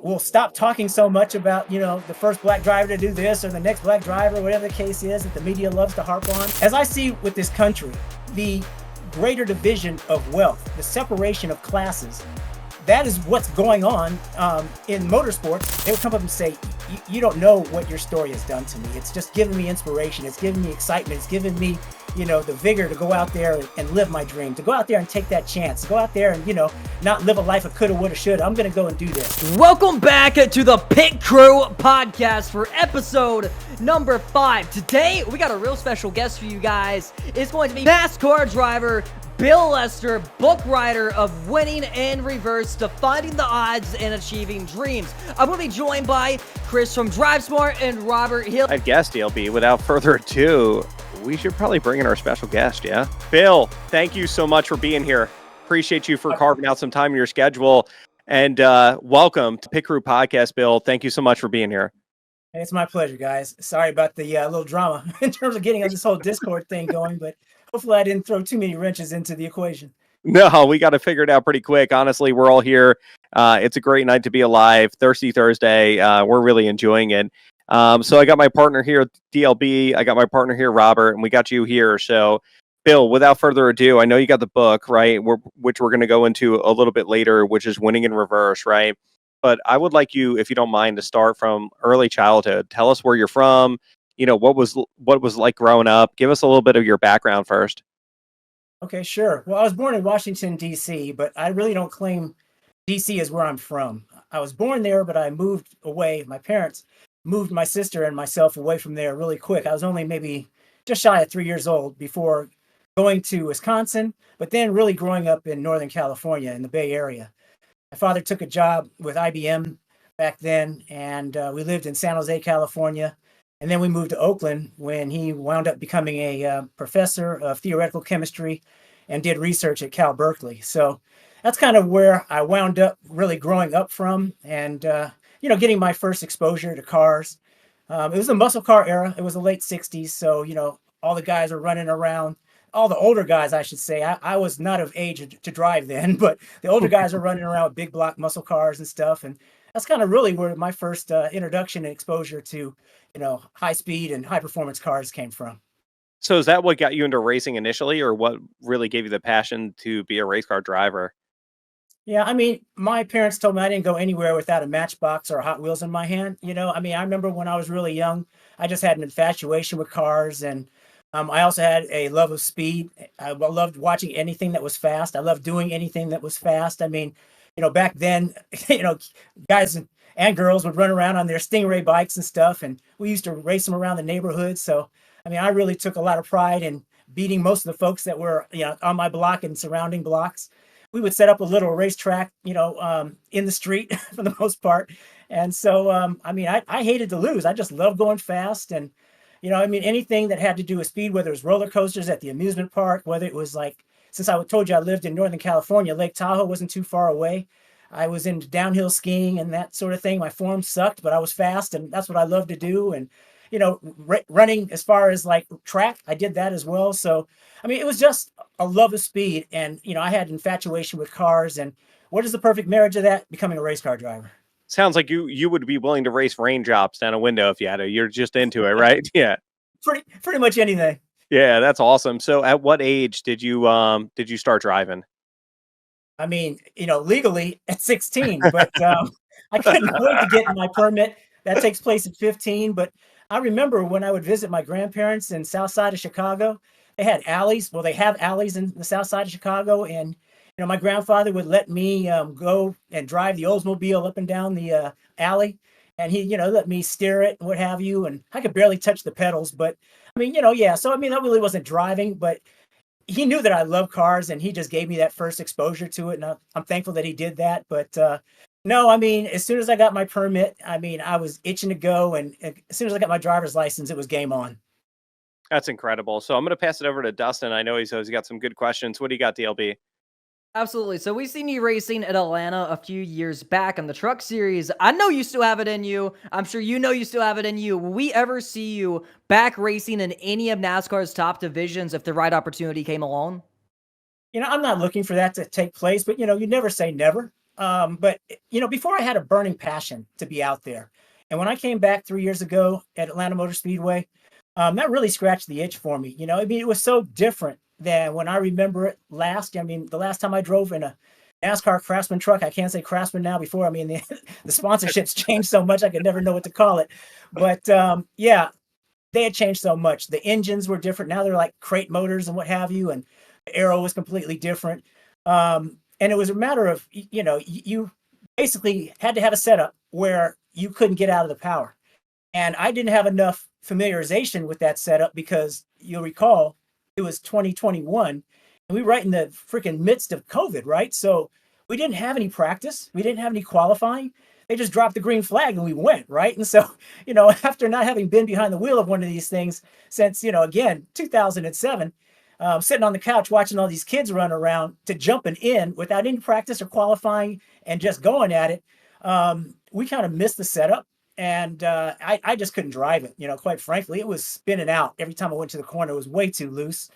will stop talking so much about, the first black driver to do this or the next black driver, whatever the case is that the media loves to harp on. As I see with this country, the greater division of wealth, the separation of classes, that is what's going on in motorsports. They would come up and say, you don't know what your story has done to me. It's just giving me inspiration. It's giving me excitement. It's giving me, the vigor to go out there and live my dream, to go out there and take that chance, to go out there and, not live a life of coulda, woulda, shoulda. I'm going to go and do this. Welcome back to the Pit Crew podcast for episode number 5. Today, we got a real special guest for you guys. It's going to be NASCAR driver Bill Lester, book writer of Winning in Reverse, Defining the Odds and Achieving Dreams. I'm going to be joined by Chris from Drive Smart and Robert Hill. I guess, DLB, without further ado, we should probably bring in our special guest, yeah? Bill, thank you so much for being here. Appreciate you for carving out some time in your schedule. And welcome to Pit Crew Podcast, Bill. Thank you so much for being here. Hey, it's my pleasure, guys. Sorry about the little drama in terms of getting this whole Discord thing going, but hopefully I didn't throw too many wrenches into the equation. No, we got to figure it out pretty quick. Honestly, we're all here. It's a great night to be alive. Thirsty Thursday. We're really enjoying it. So I got my partner here, DLB. I got my partner here, Robert, and we got you here. So, Bill, without further ado, I know you got the book, right? Which we're going to go into a little bit later, which is Winning in Reverse, right? But I would like you, if you don't mind, to start from early childhood. Tell us where you're from. What was like growing up. Give us a little bit of your background first. Okay, sure. Well, I was born in Washington, D.C., but I really don't claim D.C. as where I'm from. I was born there, but I moved away. My parents moved my sister and myself away from there really quick. I was only maybe just shy of 3 years old before going to Wisconsin, but then really growing up in Northern California in the Bay Area. My father took a job with IBM back then, and we lived in San Jose, California. And then we moved to Oakland when he wound up becoming a professor of theoretical chemistry and did research at Cal Berkeley. So that's kind of where I wound up really growing up from and, getting my first exposure to cars. It was the muscle car era. It was the late 60s. So, all the guys were running around. All the older guys, I should say. I was not of age to drive then, but the older guys were running around with big block muscle cars and stuff. And that's kind of really where my first introduction and exposure to, high speed and high performance cars came from. So is that what got you into racing initially, or what really gave you the passion to be a race car driver? Yeah, my parents told me I didn't go anywhere without a Matchbox or a Hot Wheels in my hand. I remember when I was really young, I just had an infatuation with cars, and I also had a love of speed. I loved watching anything that was fast. I loved doing anything that was fast. Back then, guys and girls would run around on their Stingray bikes and stuff, and we used to race them around the neighborhood. So, I really took a lot of pride in beating most of the folks that were, on my block and surrounding blocks. We would set up a little racetrack, in the street for the most part. And so, I hated to lose. I just loved going fast. And, anything that had to do with speed, whether it was roller coasters at the amusement park, whether it was like, since I told you I lived in Northern California, Lake Tahoe wasn't too far away. I was into downhill skiing and that sort of thing. My form sucked, but I was fast, and that's what I love to do. And, running as far as like track, I did that as well. So, it was just a love of speed. And, I had infatuation with cars. And what is the perfect marriage of that? Becoming a race car driver. Sounds like you would be willing to race raindrops down a window if you had to. You're just into it, right? Yeah. Pretty much anything. Yeah, that's awesome. So at what age did you start driving? Legally at 16, but I couldn't wait to get my permit. That takes place at 15. But I remember when I would visit my grandparents in South Side of Chicago, they had alleys. Well, they have alleys in the South Side of Chicago. And, my grandfather would let me go and drive the Oldsmobile up and down the alley. And he, let me steer it and what have you. And I could barely touch the pedals. But, yeah. So, that really wasn't driving. But he knew that I love cars, and he just gave me that first exposure to it. And I'm thankful that he did that. But no, as soon as I got my permit, I was itching to go. And as soon as I got my driver's license, it was game on. That's incredible. So I'm going to pass it over to Dustin. I know he's got some good questions. What do you got, DLB? Absolutely. So we've seen you racing at Atlanta a few years back on the Truck Series. I know you still have it in you. I'm sure you know you still have it in you. Will we ever see you back racing in any of NASCAR's top divisions if the right opportunity came along? I'm not looking for that to take place, but you never say never. But before I had a burning passion to be out there. And when I came back 3 years ago at Atlanta Motor Speedway, that really scratched the itch for me. I mean, it was so different than when I remember it last. I mean, the last time I drove in a NASCAR Craftsman truck, I can't say Craftsman now before. I mean, the sponsorships changed so much, I could never know what to call it. But yeah, they had changed so much. The engines were different. Now they're like crate motors and what have you. And the aero was completely different. And it was a matter of, you basically had to have a setup where you couldn't get out of the power. And I didn't have enough familiarization with that setup because you'll recall it was 2021 and we were right in the freaking midst of COVID, right? So we didn't have any practice. We didn't have any qualifying. They just dropped the green flag and we went, right? And so, after not having been behind the wheel of one of these things since, again, 2007, sitting on the couch watching all these kids run around to jumping in without any practice or qualifying and just going at it, we kind of missed the setup. And I just couldn't drive it. Quite frankly, it was spinning out every time I went to the corner. It was way too loose.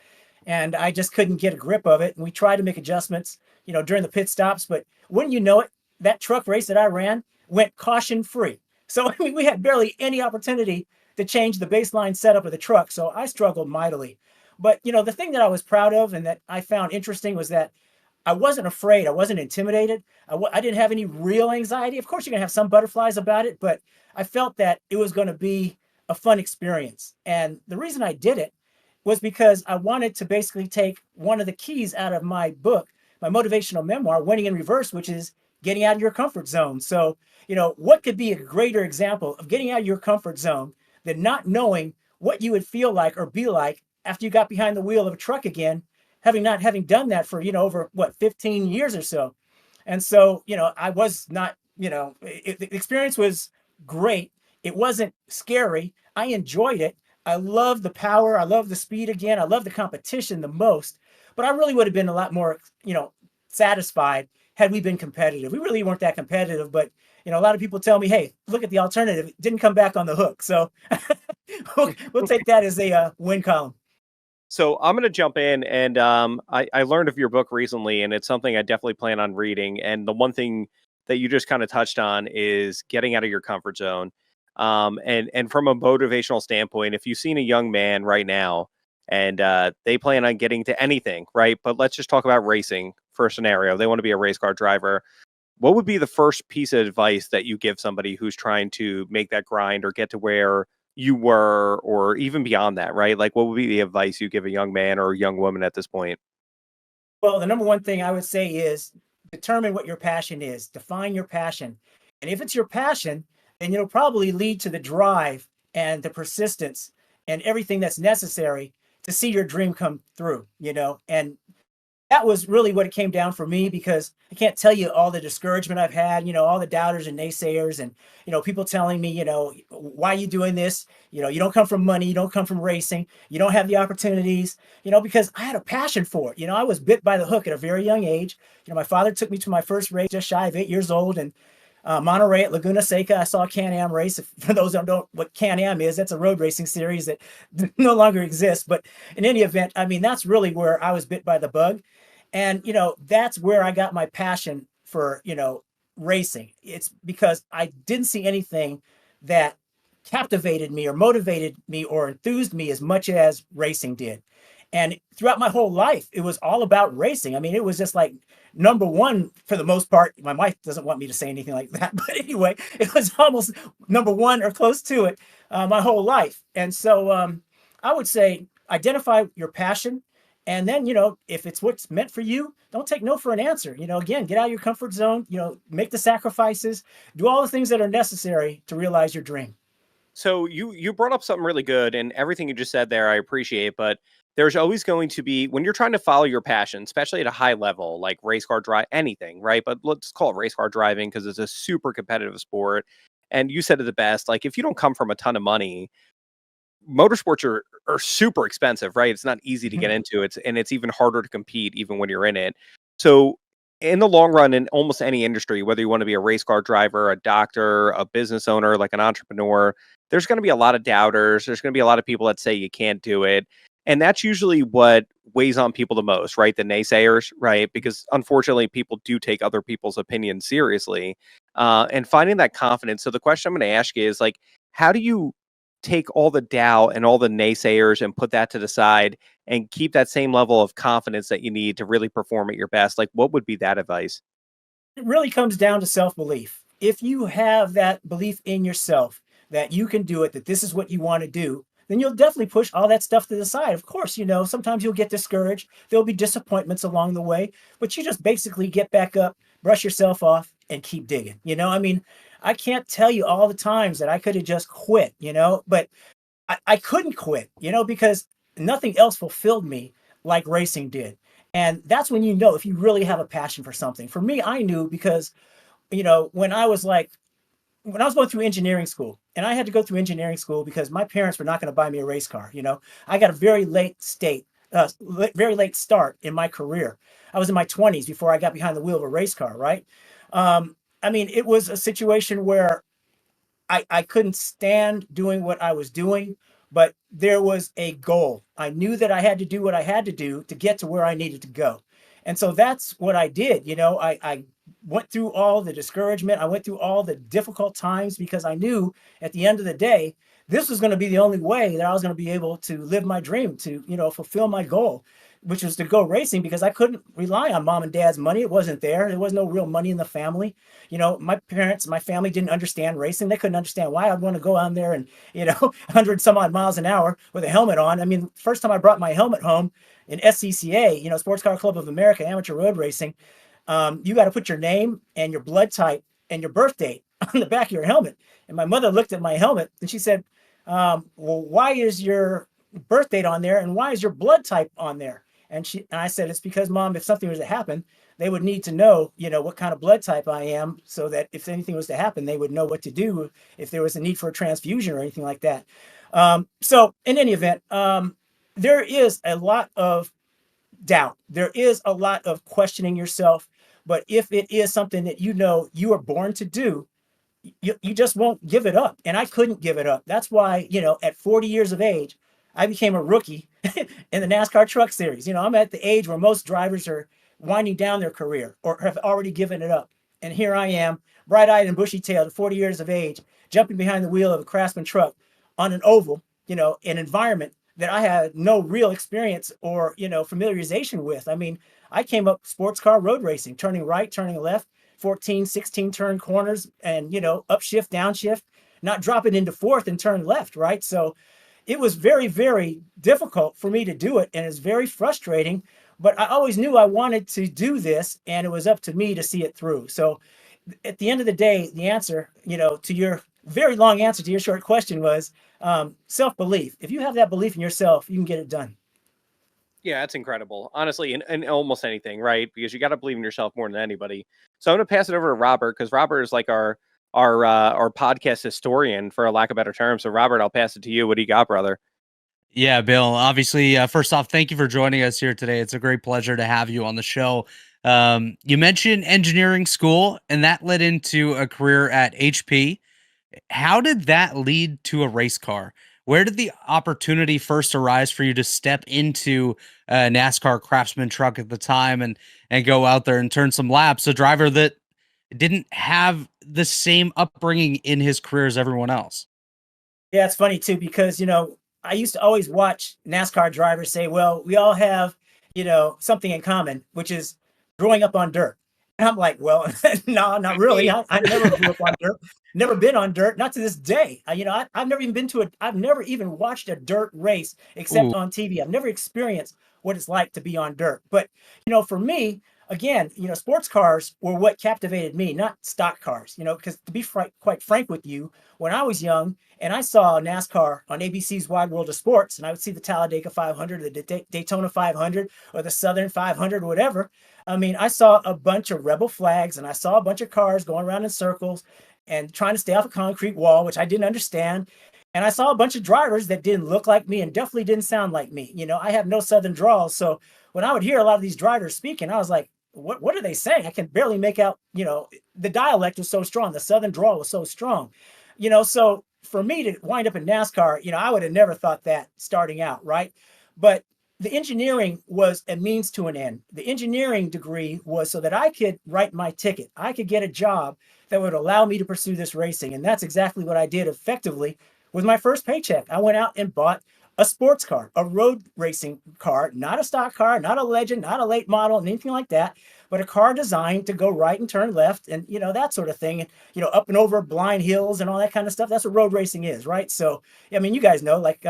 And I just couldn't get a grip of it. And we tried to make adjustments, during the pit stops. But wouldn't you know it, that truck race that I ran went caution free. So, I mean, we had barely any opportunity to change the baseline setup of the truck. So I struggled mightily. But, the thing that I was proud of and that I found interesting was that I wasn't afraid. I wasn't intimidated. I didn't have any real anxiety. Of course, you're going to have some butterflies about it, but I felt that it was going to be a fun experience. And the reason I did it was because I wanted to basically take one of the keys out of my book, my motivational memoir, Winning in Reverse, which is getting out of your comfort zone. So, what could be a greater example of getting out of your comfort zone than not knowing what you would feel like or be like after you got behind the wheel of a truck again, having done that for, over 15 years or so. And so, I was not, the experience was great. It wasn't scary. I enjoyed it. I love the power. I love the speed again. I love the competition the most, but I really would have been a lot more, satisfied had we been competitive. We really weren't that competitive, but a lot of people tell me, hey, look at the alternative. It didn't come back on the hook. So we'll take that as a win column. So I'm going to jump in, and I learned of your book recently, and it's something I definitely plan on reading. And the one thing that you just kind of touched on is getting out of your comfort zone. And from a motivational standpoint, if you've seen a young man right now and they plan on getting to anything, right? But let's just talk about racing for a scenario. They want to be a race car driver. What would be the first piece of advice that you give somebody who's trying to make that grind or get to where you were, or even beyond that, right? Like, what would be the advice you give a young man or a young woman at this point? Well, the number one thing I would say is determine what your passion is. Define your passion. And if it's your passion, then it'll probably lead to the drive and the persistence and everything that's necessary to see your dream come through, and that was really what it came down for me, because I can't tell you all the discouragement I've had, all the doubters and naysayers and, people telling me, why are you doing this? You don't come from money. You don't come from racing. You don't have the opportunities, because I had a passion for it. I was bit by the hook at a very young age. My father took me to my first race just shy of 8 years old, and Monterey at Laguna Seca, I saw a Can-Am race. For those who don't know what Can-Am is, that's a road racing series that no longer exists. But in any event, I mean, that's really where I was bit by the bug. And, that's where I got my passion for, racing. It's because I didn't see anything that captivated me or motivated me or enthused me as much as racing did. And throughout my whole life, it was all about racing. I mean, it was just like number one for the most part. My wife doesn't want me to say anything like that. But anyway, it was almost number one or close to it my whole life. And so I would say identify your passion. And then, if it's what's meant for you, don't take no for an answer. Again, get out of your comfort zone, make the sacrifices, do all the things that are necessary to realize your dream. So you brought up something really good, and everything you just said there, I appreciate, but there's always going to be, when you're trying to follow your passion, especially at a high level, like race car drive, anything, right? But let's call it race car driving because it's a super competitive sport. And you said it the best, like if you don't come from a ton of money, motorsports are super expensive, right? It's not easy to get into. It's even harder to compete even when you're in it. So in the long run, in almost any industry, whether you want to be a race car driver, a doctor, a business owner, like an entrepreneur, there's going to be a lot of doubters. There's going to be a lot of people that say you can't do it. And that's usually what weighs on people the most, right? The naysayers, right? Because unfortunately, people do take other people's opinions seriously, and finding that confidence. So the question I'm going to ask you is like, how do you take all the doubt and all the naysayers and put that to the side and keep that same level of confidence that you need to really perform at your best? Like, what would be that advice? It really comes down to self-belief. If you have that belief in yourself that you can do it, that this is what you want to do, then you'll definitely push all that stuff to the side. Of course, sometimes you'll get discouraged. There'll be disappointments along the way, but you just basically get back up, brush yourself off, and keep digging. I mean, I can't tell you all the times that I could have just quit, but I couldn't quit, because nothing else fulfilled me like racing did. And that's when if you really have a passion for something. For me, I knew because, when I was going through engineering school, and I had to go through engineering school because my parents were not going to buy me a race car. I got a very late start in my career. I was in my 20s before I got behind the wheel of a race car, right? I mean, it was a situation where I couldn't stand doing what I was doing, but there was a goal. I knew that I had to do what I had to do to get to where I needed to go. And so that's what I did. I went through all the discouragement. I went through all the difficult times because I knew at the end of the day, this was going to be the only way that I was going to be able to live my dream, to, fulfill my goal, which was to go racing, because I couldn't rely on mom and dad's money. It wasn't there. There was no real money in the family. My family didn't understand racing. They couldn't understand why I'd want to go on there and, 100 some odd miles an hour with a helmet on. I mean, first time I brought my helmet home in SCCA, Sports Car Club of America, amateur road racing, you got to put your name and your blood type and your birth date on the back of your helmet. And my mother looked at my helmet and she said, well, why is your birth date on there and why is your blood type on there? And I said, it's because, Mom, if something was to happen, they would need to know, what kind of blood type I am, so that if anything was to happen, they would know what to do if there was a need for a transfusion or anything like that. So in any event, there is a lot of doubt. There is a lot of questioning yourself. But if it is something that you are born to do, you just won't give it up. And I couldn't give it up. That's why, at 40 years of age, I became a rookie in the NASCAR Truck Series. I'm at the age where most drivers are winding down their career or have already given it up. And here I am, bright-eyed and bushy-tailed at 40 years of age, jumping behind the wheel of a Craftsman truck on an oval, an environment that I had no real experience or, familiarization with. I mean, I came up sports car road racing, turning right, turning left, 14, 16 turn corners and, upshift, downshift, not dropping into fourth and turn left, right? So it was very, very difficult for me to do it. And it's very frustrating, but I always knew I wanted to do this and it was up to me to see it through. So at the end of the day, the answer, to your very long answer to your short question was self-belief. If you have that belief in yourself, you can get it done. Yeah, that's incredible. Honestly, in almost anything, right? Because you got to believe in yourself more than anybody. So I'm going to pass it over to Robert, because Robert is like our podcast historian, for a lack of better term. So Robert, I'll pass it to you. What do you got, brother? Yeah, Bill, obviously, first off, thank you for joining us here today. It's a great pleasure to have you on the show. You mentioned engineering school, and that led into a career at HP. How did that lead to a race car? Where did the opportunity first arise for you to step into a NASCAR Craftsman truck at the time and go out there and turn some laps? A driver that didn't have the same upbringing in his career as everyone else. Yeah, it's funny too, because, I used to always watch NASCAR drivers say, well, we all have, something in common, which is growing up on dirt. And I'm like, well, no, not really. I never grew up on dirt, never been on dirt, not to this day. I've never even I've never even watched a dirt race except on TV. I've never experienced what it's like to be on dirt. But, for me, again, sports cars were what captivated me, not stock cars, because to be quite frank with you, when I was young and I saw NASCAR on ABC's Wide World of Sports, and I would see the Talladega 500, the Daytona 500, or the Southern 500, or whatever. I mean, I saw a bunch of rebel flags and I saw a bunch of cars going around in circles and trying to stay off a concrete wall, which I didn't understand. And I saw a bunch of drivers that didn't look like me and definitely didn't sound like me. I have no Southern drawl. So when I would hear a lot of these drivers speaking, I was like, what are they saying? I can barely make out, the dialect was so strong. The Southern drawl was so strong, so for me to wind up in NASCAR, I would have never thought that starting out. Right. But the engineering was a means to an end. The engineering degree was so that I could write my ticket. I could get a job that would allow me to pursue this racing. And that's exactly what I did effectively with my first paycheck. I went out and bought a sports car, a road racing car, not a stock car, not a Legend, not a late model, anything like that, but a car designed to go right and turn left and, that sort of thing. And, up and over blind hills and all that kind of stuff. That's what road racing is, right? So, I mean, you guys know, like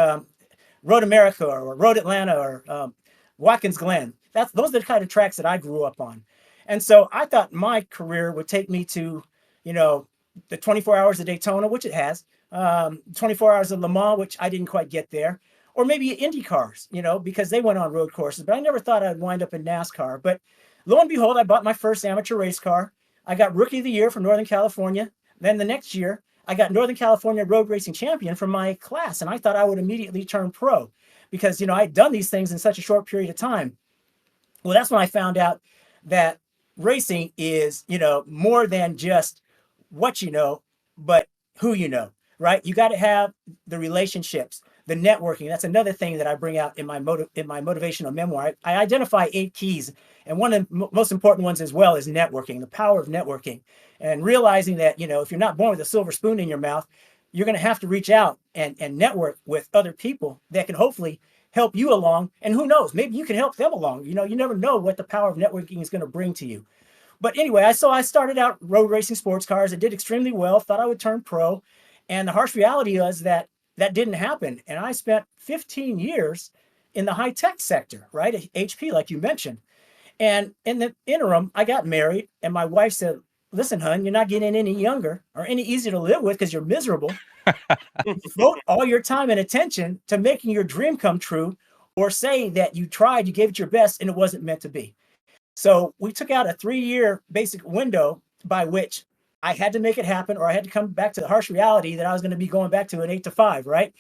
Road America or Road Atlanta or Watkins Glen. Those are the kind of tracks that I grew up on. And so I thought my career would take me to, the 24 hours of Daytona, which it has, 24 hours of Le Mans, which I didn't quite get there, or maybe Indy cars, because they went on road courses. But I never thought I'd wind up in NASCAR. But lo and behold, I bought my first amateur race car. I got Rookie of the Year from Northern California. Then the next year, I got Northern California Road Racing Champion from my class. And I thought I would immediately turn pro because, I'd done these things in such a short period of time. Well, that's when I found out that racing is, more than just what you know, but who you know, right? You got to have the relationships, the networking. That's another thing that I bring out in my motivational memoir. I identify 8 keys. And one of the most important ones as well is networking, the power of networking, and realizing that, if you're not born with a silver spoon in your mouth, you're going to have to reach out and network with other people that can hopefully help you along. And who knows, maybe you can help them along. You never know what the power of networking is going to bring to you. But anyway, I started out road racing sports cars. I did extremely well, thought I would turn pro. And the harsh reality was that didn't happen. And I spent 15 years in the high tech sector, right? At HP, like you mentioned. And in the interim, I got married and my wife said, listen, hon, you're not getting any younger or any easier to live with because you're miserable. Devote all your time and attention to making your dream come true, or say that you tried, you gave it your best and it wasn't meant to be. So we took out a 3-year basic window by which I had to make it happen, or I had to come back to the harsh reality that I was going to be going back to an 8 to 5, right?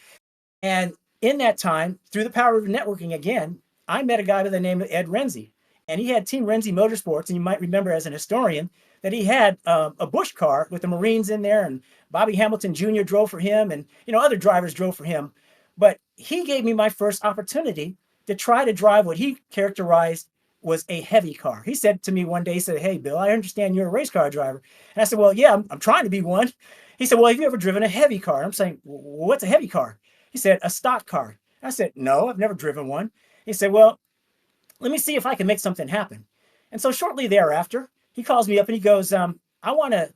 And in that time, through the power of networking again, I met a guy by the name of Ed Renzi. And he had Team Renzi Motorsports, and you might remember as an historian that he had a Busch car with the Marines in there, and Bobby Hamilton Jr. drove for him, and other drivers drove for him. But he gave me my first opportunity to try to drive what he characterized was a heavy car. He said to me one day, he said, hey, Bill, I understand you're a race car driver. And I said, well, yeah, I'm trying to be one. He said, well, have you ever driven a heavy car? I'm saying, what's a heavy car? He said, a stock car. I said, no, I've never driven one. He said, well, let me see if I can make something happen. And so shortly thereafter, he calls me up and he goes, I want to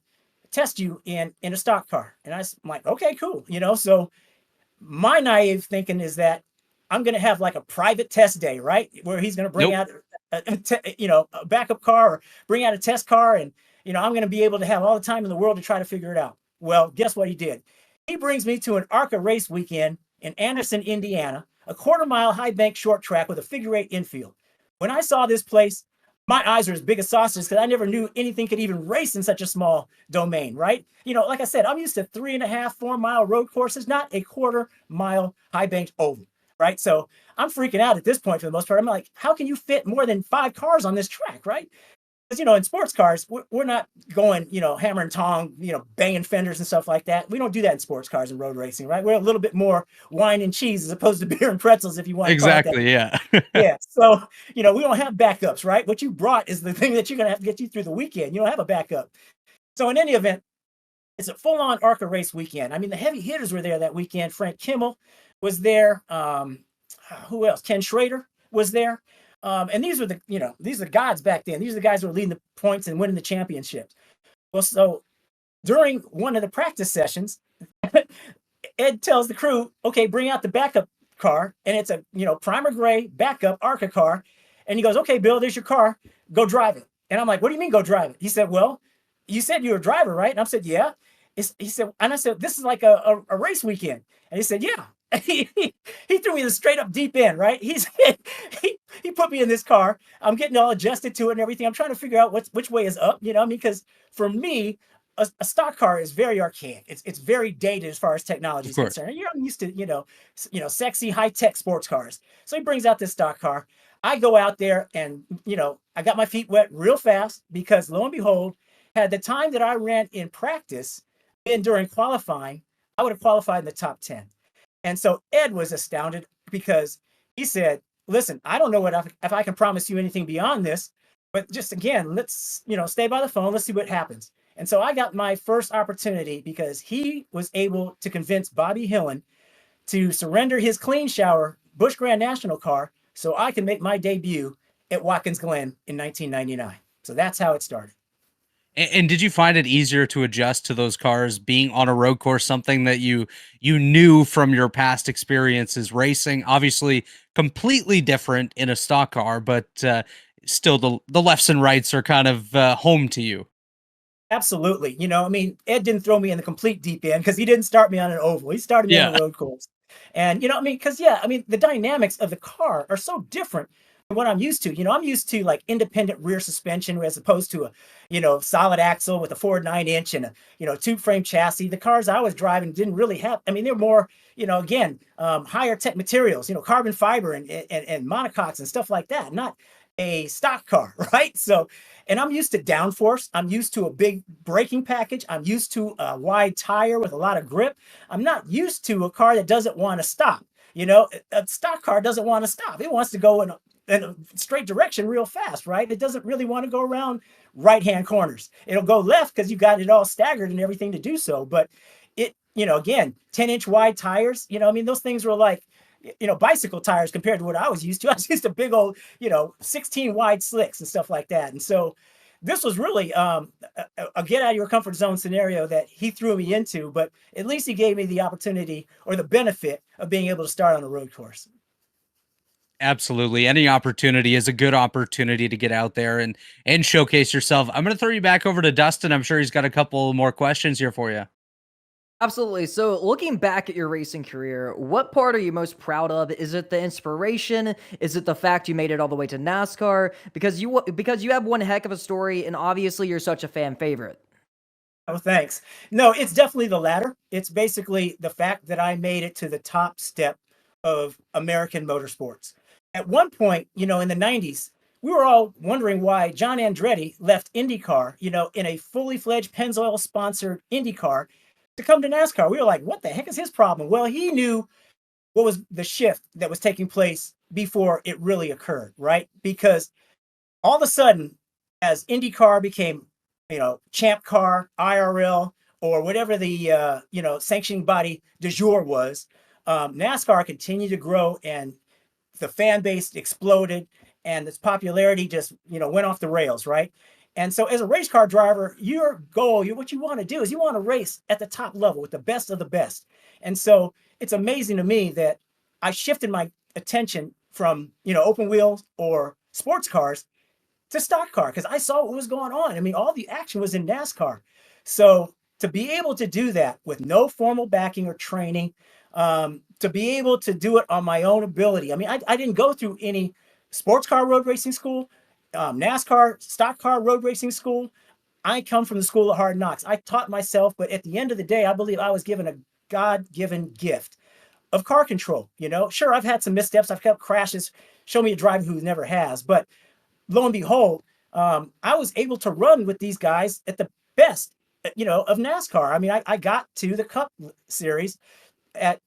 test you in a stock car. And I'm like, okay, cool. So my naive thinking is that I'm going to have like a private test day, right? Where he's going to bring out a backup car or bring out a test car. And, I'm going to be able to have all the time in the world to try to figure it out. Well, guess what he did? He brings me to an ARCA race weekend in Anderson, Indiana, a 1/4-mile high bank short track with a figure-8 infield. When I saw this place, my eyes were as big as saucers because I never knew anything could even race in such a small domain, right? Like I said, I'm used to 3.5, 4-mile road courses, not a 1/4-mile high banked oval, right? So I'm freaking out at this point for the most part. I'm like, how can you fit more than 5 cars on this track, right? Because, in sports cars, we're not going, hammer and tong, banging fenders and stuff like that. We don't do that in sports cars and road racing, right? We're a little bit more wine and cheese as opposed to beer and pretzels, if you want to call it that. Exactly, yeah. Yeah. So, we don't have backups, right? What you brought is the thing that you're going to have to get you through the weekend. You don't have a backup. So in any event, it's a full-on ARCA race weekend. I mean, the heavy hitters were there that weekend. Frank Kimmel was there. Who else? Ken Schrader was there. And these were the gods back then. These are the guys who were leading the points and winning the championships. Well, so during one of the practice sessions, Ed tells the crew, okay, bring out the backup car. And it's a, primer gray backup ARCA car. And he goes, okay, Bill, there's your car. Go drive it. And I'm like, what do you mean go drive it? He said, well, you said you're a driver, right? And I said, yeah. He said, and I said, this is like a race weekend. And he said, yeah. He threw me in the straight up deep end, right? He put me in this car. I'm getting all adjusted to it and everything. I'm trying to figure out which way is up, because for me, a stock car is very archaic. It's very dated as far as technology is concerned. I'm used to, sexy high tech sports cars. So he brings out this stock car. I go out there and, I got my feet wet real fast because lo and behold, had the time that I ran in practice and during qualifying, I would have qualified in the top 10. And so Ed was astounded because he said, listen, I don't know if I can promise you anything beyond this, but just again, let's, stay by the phone. Let's see what happens. And so I got my first opportunity because he was able to convince Bobby Hillen to surrender his clean shower Busch Grand National car so I can make my debut at Watkins Glen in 1999. So that's how it started. And did you find it easier to adjust to those cars being on a road course, something that you knew from your past experiences racing? Obviously, completely different in a stock car, but still the lefts and rights are kind of home to you. Absolutely. Ed didn't throw me in the complete deep end because he didn't start me on an oval. He started me on Yeah. a road course. And, the dynamics of the car are so different than what I'm used to. I'm used to like independent rear suspension as opposed to solid axle with a 4.9-inch and a tube frame chassis. The cars I was driving didn't really have, they're more, higher tech materials, carbon fiber and monocoques and stuff like that. Not a stock car, right? So, and I'm used to downforce. I'm used to a big braking package. I'm used to a wide tire with a lot of grip. I'm not used to a car that doesn't want to stop. A stock car doesn't want to stop. It wants to go in a straight direction real fast, right? It doesn't really want to go around right-hand corners. It'll go left because you got it all staggered and everything to do so. But it, again, 10-inch wide tires, those things were like, bicycle tires compared to what I was used to. I was used to big old, 16 wide slicks and stuff like that. And so this was really a get out of your comfort zone scenario that he threw me into, but at least he gave me the opportunity or the benefit of being able to start on a road course. Absolutely. Any opportunity is a good opportunity to get out there and showcase yourself. I'm going to throw you back over to Dustin. I'm sure he's got a couple more questions here for you. Absolutely. So looking back at your racing career, what part are you most proud of? Is it the inspiration? Is it the fact you made it all the way to NASCAR? Because you have one heck of a story, and obviously you're such a fan favorite. Oh, thanks. No, it's definitely the latter. It's basically the fact that I made it to the top step of American motorsports. At one point, in the 90s, we were all wondering why John Andretti left IndyCar, in a fully fledged Pennzoil sponsored IndyCar to come to NASCAR. We were like, what the heck is his problem? Well, he knew what was the shift that was taking place before it really occurred, right? Because all of a sudden, as IndyCar became, Champ Car, IRL, or whatever the, sanctioning body du jour was, NASCAR continued to grow and the fan base exploded and its popularity just, went off the rails, right? And so as a race car driver, your goal, what you want to do is you want to race at the top level with the best of the best. And so it's amazing to me that I shifted my attention from, open wheels or sports cars to stock car because I saw what was going on. All the action was in NASCAR. So to be able to do that with no formal backing or training, to be able to do it on my own ability. I didn't go through any sports car road racing school. NASCAR, stock car road racing school. I come from the school of hard knocks. I taught myself, but at the end of the day, I believe I was given a God-given gift of car control. Sure, I've had some missteps. I've had crashes. Show me a driver who never has. But lo and behold, I was able to run with these guys at the best, of NASCAR. I got to the Cup Series at,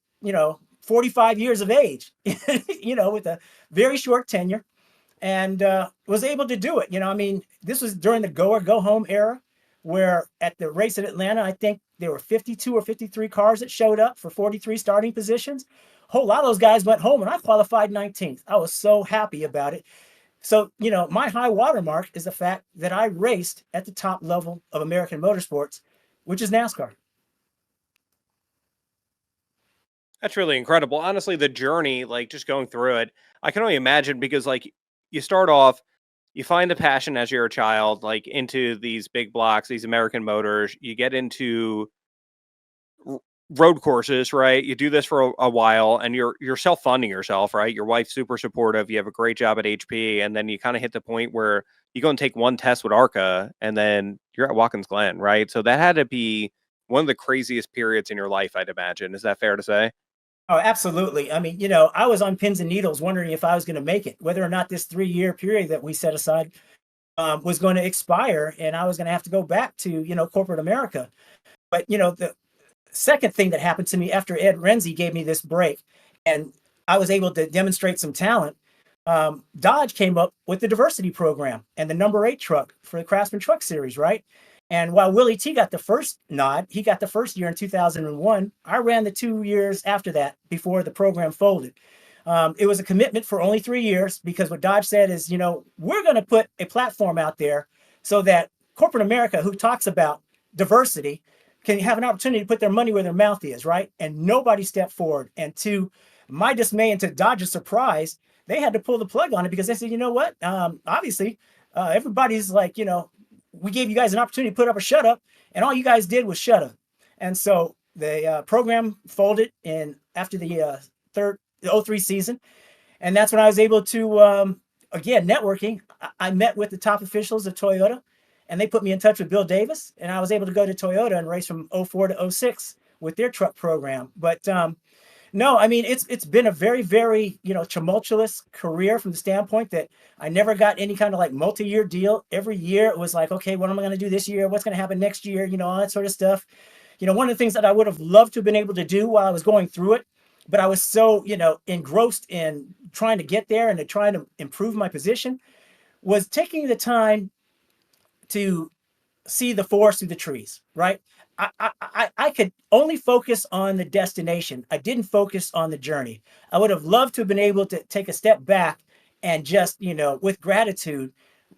45 years of age, with a very short tenure. And was able to do it. This was during the go or go home era where at the race in Atlanta, I think there were 52 or 53 cars that showed up for 43 starting positions. A whole lot of those guys went home and I qualified 19th. I was so happy about it. So, my high watermark is the fact that I raced at the top level of American motorsports, which is NASCAR. That's really incredible. Honestly, the journey, like just going through it, I can only imagine because like you start off, you find the passion as you're a child, like into these big blocks, these American motors, you get into road courses, right? You do this for a while and you're self-funding yourself, right? Your wife's super supportive. You have a great job at HP. And then you kind of hit the point where you go and take one test with ARCA and then you're at Watkins Glen, right? So that had to be one of the craziest periods in your life, I'd imagine. Is that fair to say? Oh, absolutely. I was on pins and needles wondering if I was going to make it, whether or not this 3-year period that we set aside was going to expire and I was going to have to go back to, corporate America. But, the second thing that happened to me after Ed Renzi gave me this break and I was able to demonstrate some talent. Dodge came up with the diversity program and the number 8 truck for the Craftsman Truck Series, right? And while Willie T got the first nod, he got the first year in 2001. I ran the 2 years after that before the program folded. It was a commitment for only 3 years because what Dodge said is, we're going to put a platform out there so that corporate America, who talks about diversity, can have an opportunity to put their money where their mouth is, right? And nobody stepped forward. And to my dismay and to Dodge's surprise, they had to pull the plug on it because they said, you know what? Obviously, everybody's like, we gave you guys an opportunity to put up or shut up, and all you guys did was shut up. And so the program folded in after the 03 season. And that's when I was able to, again, networking. I met with the top officials of Toyota, and they put me in touch with Bill Davis, and I was able to go to Toyota and race from 04 to 06 with their truck program. But no, I mean, it's been a very, very, tumultuous career from the standpoint that I never got any kind of like multi-year deal. Every year it was like, okay, what am I going to do this year? What's going to happen next year? All that sort of stuff. One of the things that I would have loved to have been able to do while I was going through it, but I was so, engrossed in trying to get there and to trying to improve my position, was taking the time to see the forest through the trees, right? I could only focus on the destination. I didn't focus on the journey. I would have loved to have been able to take a step back and just, with gratitude,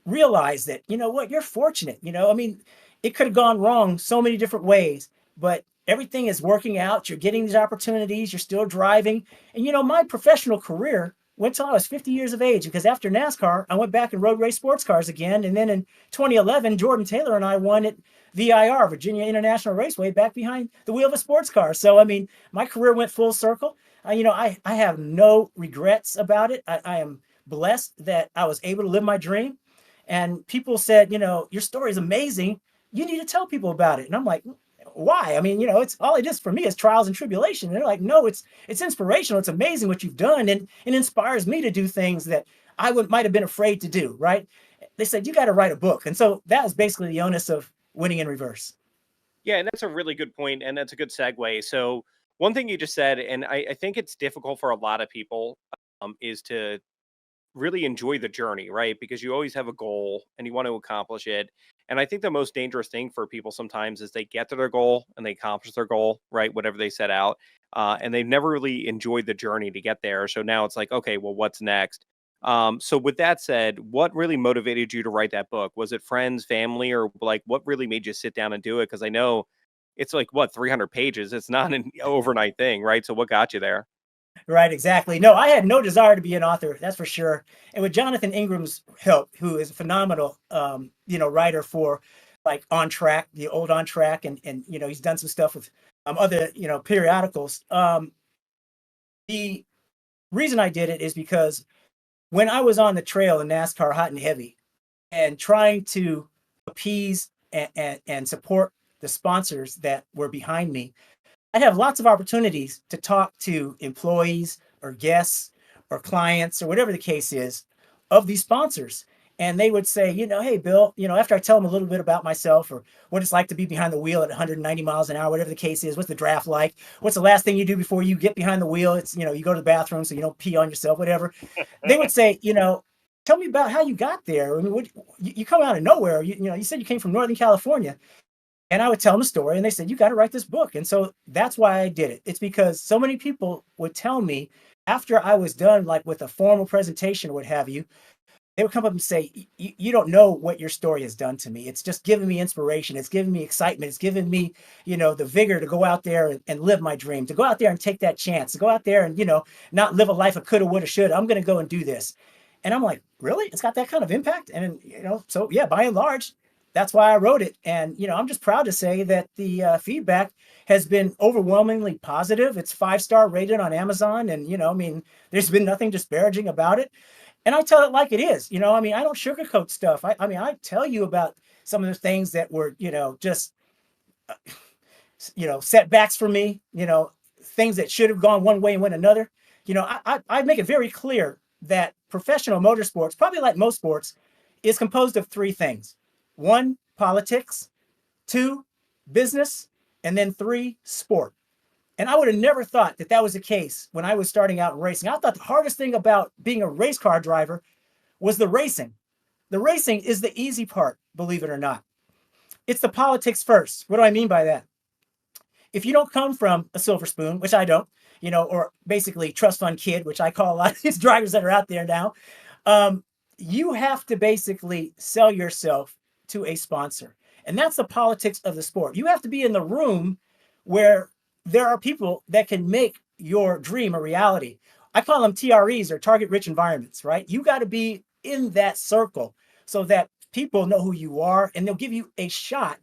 realize that, what, you're fortunate. I mean, it could have gone wrong so many different ways, but everything is working out. You're getting these opportunities. You're still driving. And, my professional career went till I was 50 years of age, because after NASCAR, I went back and road race sports cars again. And then in 2011, Jordan Taylor and I won at VIR, Virginia International Raceway, back behind the wheel of a sports car. So, I mean, my career went full circle. I have no regrets about it. I am blessed that I was able to live my dream. And people said, your story is amazing. You need to tell people about it. And I'm like, why? I mean, it's all it is for me is trials and tribulation. And they're like, no, it's inspirational. It's amazing what you've done. And it inspires me to do things that I might have been afraid to do. Right. They said, you got to write a book. And so that was basically the onus of Winning in Reverse. Yeah, and that's a really good point, and that's a good segue. So one thing you just said, and I think it's difficult for a lot of people, is to really enjoy the journey, right? Because you always have a goal and you want to accomplish it. And I think the most dangerous thing for people sometimes is they get to their goal and they accomplish their goal, right? Whatever they set out. And they've never really enjoyed the journey to get there. So now it's like, okay, well, what's next? So with that said, what really motivated you to write that book? Was it friends, family, or like what really made you sit down and do it? Because I know it's like, what, 300 pages? It's not an overnight thing, right? So what got you there? Right, exactly. No, I had no desire to be an author, that's for sure. And with Jonathan Ingram's help, who is a phenomenal, writer for like On Track, the old On Track, and he's done some stuff with other periodicals. The reason I did it is because when I was on the trail in NASCAR hot and heavy and trying to appease and support the sponsors that were behind me, I'd have lots of opportunities to talk to employees or guests or clients or whatever the case is of these sponsors. And they would say, hey, Bill, after I tell them a little bit about myself or what it's like to be behind the wheel at 190 miles an hour, whatever the case is, what's the draft like? What's the last thing you do before you get behind the wheel? It's, you go to the bathroom so you don't pee on yourself, whatever. They would say, tell me about how you got there. I mean, you come out of nowhere. You said you came from Northern California. And I would tell them a story and they said, you got to write this book. And so that's why I did it. It's because so many people would tell me after I was done, like with a formal presentation or what have you, they would come up and say, you don't know what your story has done to me. It's just given me inspiration. It's given me excitement. It's given me, the vigor to go out there and live my dream, to go out there and take that chance, to go out there and, not live a life of coulda, woulda, shoulda. I'm going to go and do this. And I'm like, really? It's got that kind of impact? And, so yeah, by and large, that's why I wrote it. And, I'm just proud to say that the feedback has been overwhelmingly positive. It's 5-star rated on Amazon. And, there's been nothing disparaging about it. And I tell it like it is. I don't sugarcoat stuff. I tell you about some of the things that were, just, setbacks for me, things that should have gone one way and went another. I make it very clear that professional motorsports, probably like most sports, is composed of 3 things. 1, politics, 2, business, and then 3, sport. And I would have never thought that that was the case when I was starting out in racing. I thought the hardest thing about being a race car driver was the racing. The racing is the easy part, believe it or not. It's the politics first. What do I mean by that? If you don't come from a silver spoon, which I don't, or basically trust fund kid, which I call a lot of these drivers that are out there now, you have to basically sell yourself to a sponsor. And that's the politics of the sport. You have to be in the room where there are people that can make your dream a reality. I call them TREs, or target rich environments, right? You got to be in that circle so that people know who you are and they'll give you a shot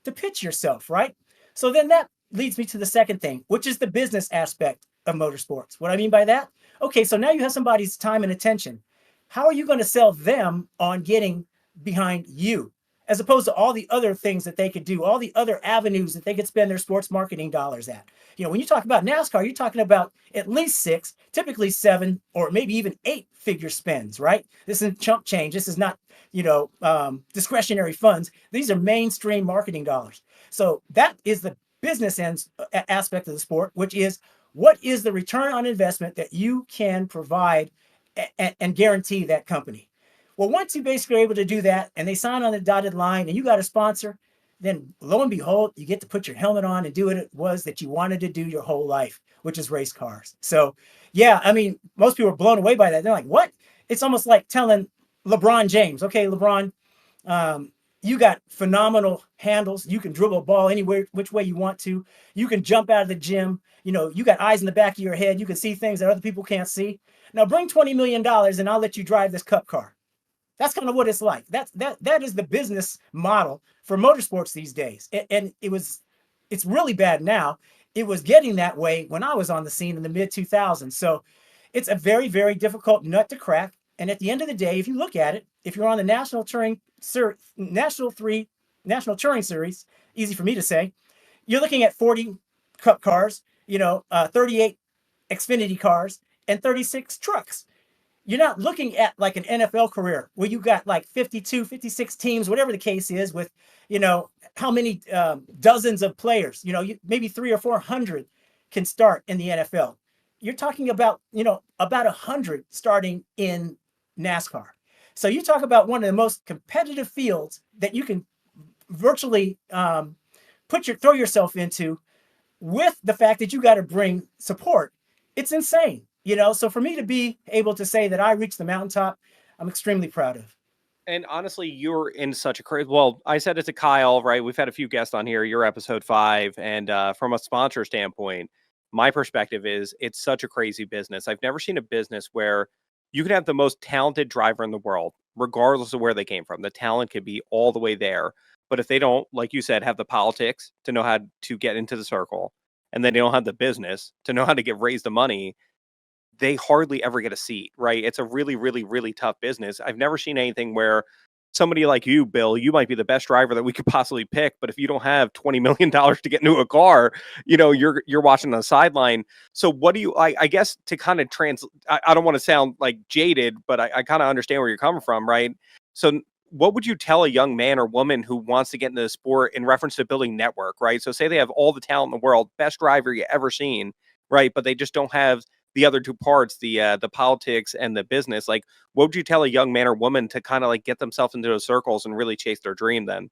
to pitch yourself, right? So then that leads me to the second thing, which is the business aspect of motorsports. What I mean by that? Okay, so now you have somebody's time and attention. How are you going to sell them on getting behind you, as opposed to all the other things that they could do, all the other avenues that they could spend their sports marketing dollars at? When you talk about NASCAR, you're talking about at least 6, typically 7, or maybe even 8-figure spends, right? This isn't chump change. This is not, discretionary funds. These are mainstream marketing dollars. So that is the business aspect of the sport, which is, what is the return on investment that you can provide and guarantee that company? Well, once you basically are able to do that and they sign on the dotted line and you got a sponsor, then lo and behold, you get to put your helmet on and do what it was that you wanted to do your whole life, which is race cars. So yeah, I mean, most people are blown away by that. They're like, what? It's almost like telling LeBron James, okay, LeBron, you got phenomenal handles. You can dribble a ball anywhere, which way you want to. You can jump out of the gym. You got eyes in the back of your head. You can see things that other people can't see. Now bring $20 million and I'll let you drive this cup car. That's kind of what it's like. That is the business model for motorsports these days. And it's really bad now. It was getting that way when I was on the scene in the mid 2000s. So it's a very, very difficult nut to crack. And at the end of the day, if you look at it, if you're on the National Touring Series, easy for me to say, you're looking at 40 cup cars, 38 Xfinity cars, and 36 trucks. You're not looking at like an NFL career where you got like 52, 56 teams, whatever the case is, with, how many dozens of players, maybe 300 or 400 can start in the NFL. You're talking about, about 100 starting in NASCAR. So you talk about one of the most competitive fields that you can virtually throw yourself into, with the fact that you got to bring support. It's insane. So for me to be able to say that I reached the mountaintop, I'm extremely proud of. And honestly, you're in such a crazy, well, I said it to Kyle, right? We've had a few guests on here. You're episode 5. And from a sponsor standpoint, my perspective is it's such a crazy business. I've never seen a business where you can have the most talented driver in the world, regardless of where they came from. The talent could be all the way there. But if they don't, like you said, have the politics to know how to get into the circle, and then they don't have the business to know how to raise the money, they hardly ever get a seat, right? It's a really, really, really tough business. I've never seen anything where somebody like you, Bill, you might be the best driver that we could possibly pick, but if you don't have $20 million to get into a car, you're watching on the sideline. So what do you, I guess, to kind of I don't want to sound like jaded, but I kind of understand where you're coming from, right? So what would you tell a young man or woman who wants to get into the sport in reference to building network, right? So say they have all the talent in the world, best driver you ever seen, right? But they just don't have the other two parts, the politics and the business. Like, what would you tell a young man or woman to kind of like get themselves into those circles and really chase their dream then?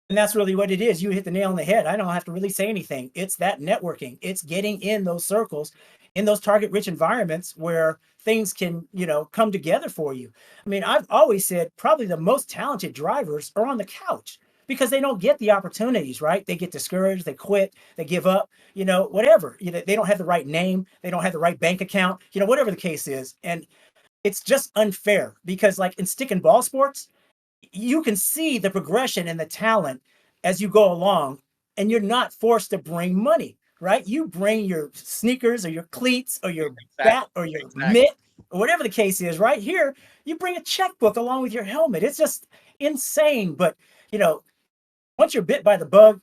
And that's really what it is. You hit the nail on the head. I don't have to really say anything. It's that networking. It's getting in those circles, in those target rich environments where things can, come together for you. I mean, I've always said probably the most talented drivers are on the couch, because they don't get the opportunities, right? They get discouraged, they quit, they give up, whatever. They don't have the right name, they don't have the right bank account, whatever the case is. And it's just unfair, because like in stick and ball sports, you can see the progression and the talent as you go along, and you're not forced to bring money, right? You bring your sneakers or your cleats or your bat or your mitt or whatever the case is. Right here, you bring a checkbook along with your helmet. It's just insane. But, once you're bit by the bug,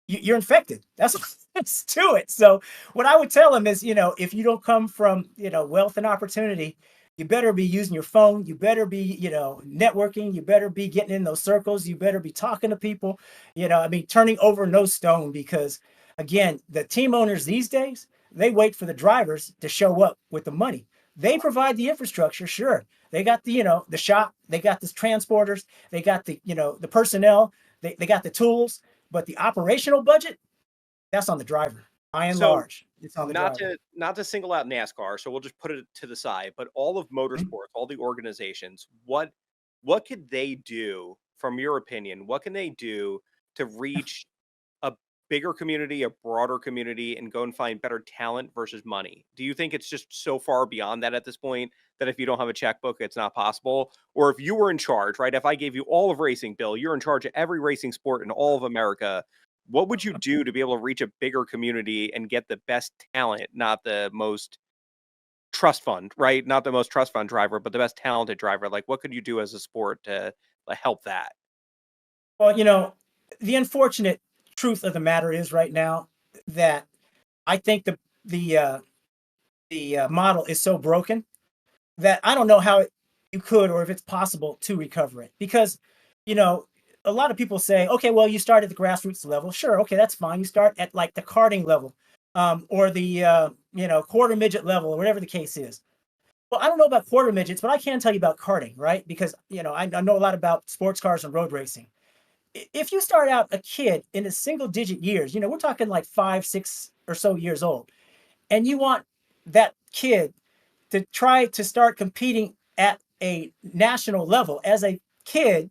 you're infected. That's what's to it. So what I would tell them is, if you don't come from, wealth and opportunity, you better be using your phone. You better be, networking. You better be getting in those circles. You better be talking to people, turning over no stone, because Again, the team owners these days, they wait for the drivers to show up with the money. They provide the infrastructure, sure. They got the shop, they got the transporters, they got the personnel, they got the tools, but the operational budget, that's on the driver. By and So large, it's on the driver. not to single out NASCAR, so we'll just put it to the side, but all of motorsports, all the organizations, what could they do from your opinion? What can they do to reach a bigger community, a broader community, and go and find better talent versus money? Do you think it's just so far beyond that at this point that if you don't have a checkbook, it's not possible? Or if you were in charge, right? If I gave you all of racing, Bill, you're in charge of every racing sport in all of America. What would you do to be able to reach a bigger community and get the best talent, not the most trust fund, right? Not the most trust fund driver, but the best talented driver? Like, what could you do as a sport to help that? Well, the unfortunate truth of the matter is right now that I think the model is so broken that I don't know how you could or if it's possible to recover it. Because, a lot of people say, okay, well, you start at the grassroots level. Sure, okay, that's fine. You start at like the karting level, or the quarter midget level, or whatever the case is. Well, I don't know about quarter midgets, but I can tell you about karting, right? Because I know a lot about sports cars and road racing. If you start out a kid in a single digit years, we're talking like 5, 6 or so years old, and you want that kid to try to start competing at a national level as a kid,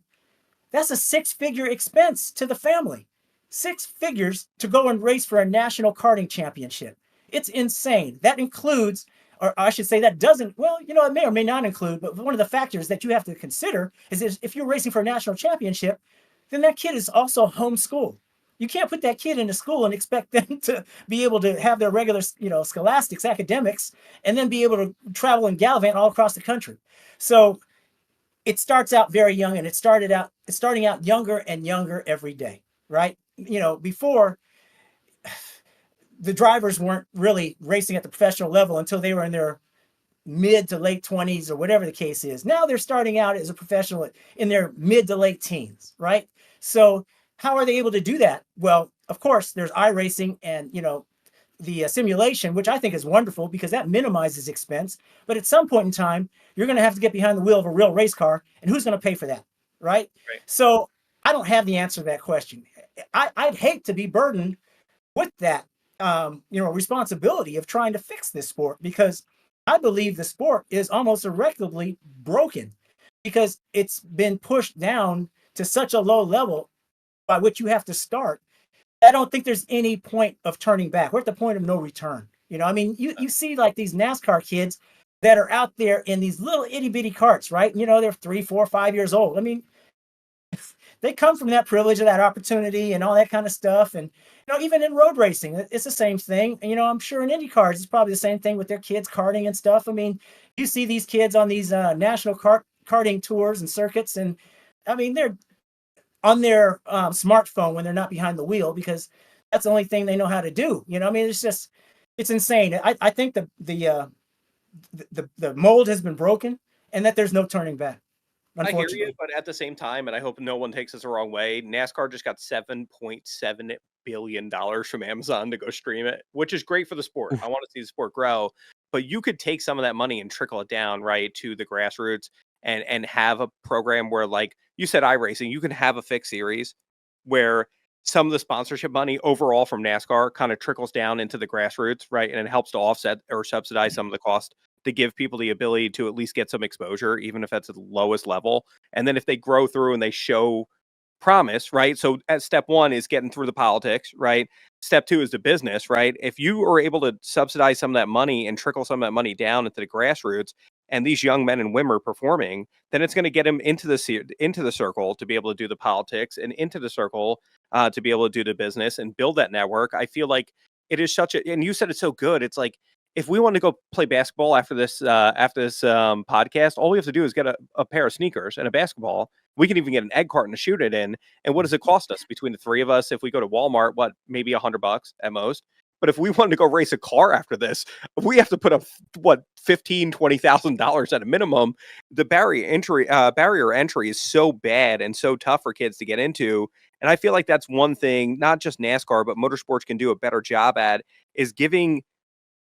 that's a 6-figure expense to the family. 6 figures to go and race for a national karting championship. It's insane. That includes, or I should say that doesn't, well, it may or may not include, but one of the factors that you have to consider is if you're racing for a national championship, then that kid is also homeschooled. You can't put that kid into school and expect them to be able to have their regular, scholastics, academics, and then be able to travel and gallivant all across the country. So it starts out very young, and it's starting out younger and younger every day, right? Before, the drivers weren't really racing at the professional level until they were in their mid to late 20s or whatever the case is. Now they're starting out as a professional in their mid to late teens, right? So how are they able to do that? Well, of course, there's iRacing and, the simulation, which I think is wonderful because that minimizes expense. But at some point in time, you're going to have to get behind the wheel of a real race car. And who's going to pay for that? Right? So I don't have the answer to that question. I'd hate to be burdened with that, responsibility of trying to fix this sport, because I believe the sport is almost irreparably broken because it's been pushed down to such a low level by which you have to start. I don't think there's any point of turning back. We're at the point of no return. You see like these NASCAR kids that are out there in these little itty bitty carts, right? They're 3, 4, 5 years old. I mean, they come from that privilege of that opportunity and all that kind of stuff. And, even in road racing, it's the same thing. And, I'm sure in Indy cars, it's probably the same thing with their kids karting and stuff. I mean, you see these kids on these national karting tours and circuits. And I mean, they're on their smartphone when they're not behind the wheel because that's the only thing they know how to do. I mean, it's insane. I think the mold has been broken and that there's no turning back. I hear you, but at the same time, and I hope no one takes this the wrong way, NASCAR just got $7.7 billion from Amazon to go stream it, which is great for the sport. I want to see the sport grow, but you could take some of that money and trickle it down, right, to the grassroots and have a program where, like you said, iRacing, you can have a fixed series where some of the sponsorship money overall from NASCAR kind of trickles down into the grassroots, right, and it helps to offset or subsidize some of the cost to give people the ability to at least get some exposure, even if that's at the lowest level. And then if they grow through and they show promise, right? So at step 1 is getting through the politics, right? Step 2 is the business, right? If you are able to subsidize some of that money and trickle some of that money down into the grassroots, and these young men and women are performing, then it's going to get them into the circle to be able to do the politics, and into the circle to be able to do the business and build that network. I feel like it is such a, and you said it's so good. It's like, if we want to go play basketball after this podcast, all we have to do is get a pair of sneakers and a basketball. We can even get an egg carton to shoot it in. And what does it cost us between the three of us? If we go to Walmart, maybe $100 at most. But if we wanted to go race a car after this, we have to put up what $15,000-$20,000 at a minimum. The barrier entry is so bad and so tough for kids to get into. And I feel like that's one thing, not just NASCAR, but motorsports can do a better job at, is giving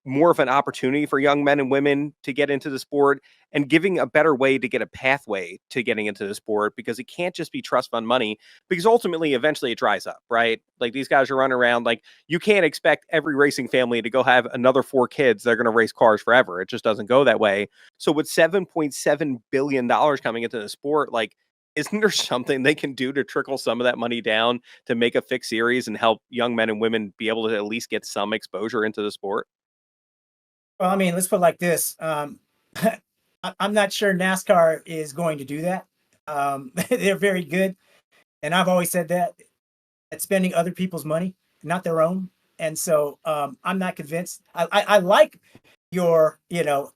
more of an opportunity for young men and women to get into the sport and giving a better way to get a pathway to getting into the sport, because it can't just be trust fund money, because ultimately, eventually it dries up, right? Like, these guys are running around. Like, you can't expect every racing family to go have another 4 kids that are going to race cars forever. It just doesn't go that way. So with $7.7 billion coming into the sport, like, isn't there something they can do to trickle some of that money down to make a fixed series and help young men and women be able to at least get some exposure into the sport? Well, I mean, let's put it like this. I'm not sure NASCAR is going to do that. They're very good. And I've always said that at spending other people's money, not their own. And so I'm not convinced. I like your,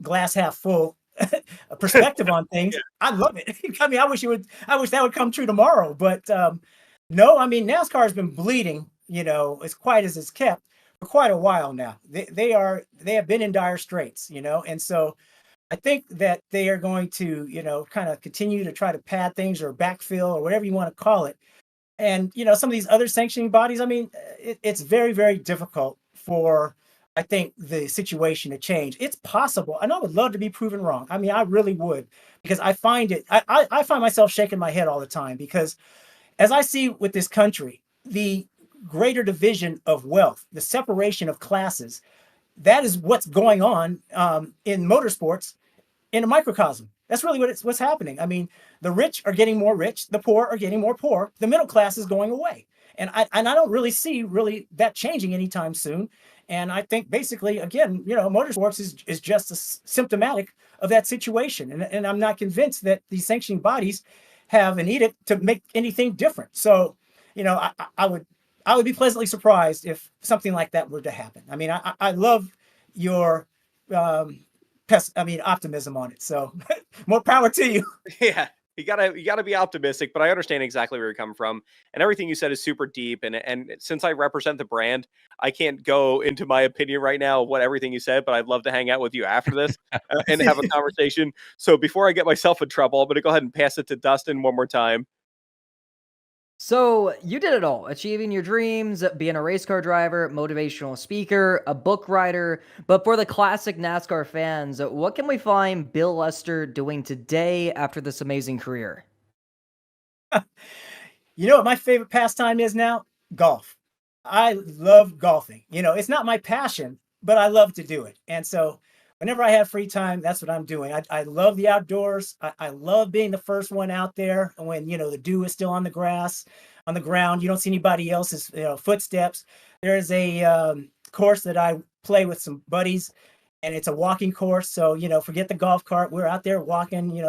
glass half full perspective on things. Yeah. I love it. I mean, I wish that would come true tomorrow. But no, I mean, NASCAR has been bleeding, as quiet as it's kept for quite a while now. They have been in dire straits, and so I think that they are going to, kind of continue to try to pad things or backfill or whatever you want to call it. And, some of these other sanctioning bodies, I mean, it's very, very difficult for, I think, the situation to change. It's possible, and I would love to be proven wrong. I mean, I really would, because I find I find myself shaking my head all the time, because as I see with this country, the greater division of wealth, the separation of classes, that is what's going on in motorsports in a microcosm. That's really what's happening. I mean, the rich are getting more rich, the poor are getting more poor, the middle class is going away. And I don't really see that changing anytime soon. And I think basically, again, motorsports is just symptomatic of that situation. And I'm not convinced that these sanctioning bodies have an edict to make anything different. So, I would be pleasantly surprised if something like that were to happen. I mean, I love your optimism on it. So more power to you. Yeah, you gotta be optimistic, but I understand exactly where you're coming from, and everything you said is super deep. And since I represent the brand, I can't go into my opinion right now of what everything you said, but I'd love to hang out with you after this and have a conversation. So before I get myself in trouble, I'm gonna go ahead and pass it to Dustin one more time. So you did it all, achieving your dreams, being a race car driver, motivational speaker, a book writer. But for the classic NASCAR fans, what can we find Bill Lester doing today after this amazing career? You know what my favorite pastime is now? Golf. I love golfing. It's not my passion, but I love to do it. And so whenever I have free time, that's what I'm doing. I love the outdoors. I love being the first one out there when, the dew is still on the grass, on the ground. You don't see anybody else's, footsteps. There's a course that I play with some buddies, and it's a walking course. So, forget the golf cart. We're out there walking,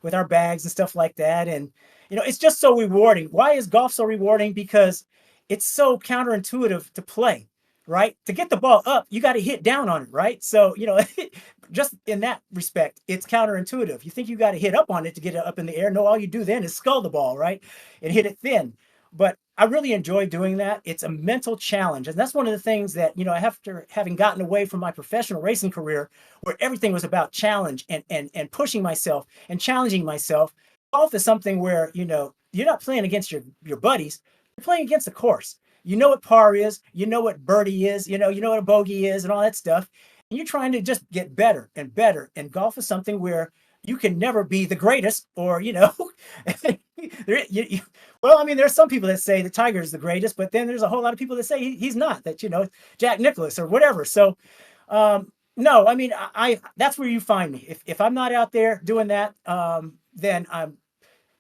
with our bags and stuff like that. And, it's just so rewarding. Why is golf so rewarding? Because it's so counterintuitive to play, right? To get the ball up, you got to hit down on it, right? So, just in that respect, it's counterintuitive. You think you got to hit up on it to get it up in the air. No, all you do then is scull the ball, right? And hit it thin. But I really enjoy doing that. It's a mental challenge. And that's one of the things that, after having gotten away from my professional racing career, where everything was about challenge and pushing myself and challenging myself, golf is something where, you're not playing against your buddies, you're playing against the course. You know what par is, you know what birdie is, you know what a bogey is and all that stuff. And you're trying to just get better and better. And golf is something where you can never be the greatest, or, well, I mean, there's some people that say the Tiger is the greatest, but then there's a whole lot of people that say he's not, that, Jack Nicklaus or whatever. So, no, I mean, I that's where you find me. If I'm not out there doing that, then I'm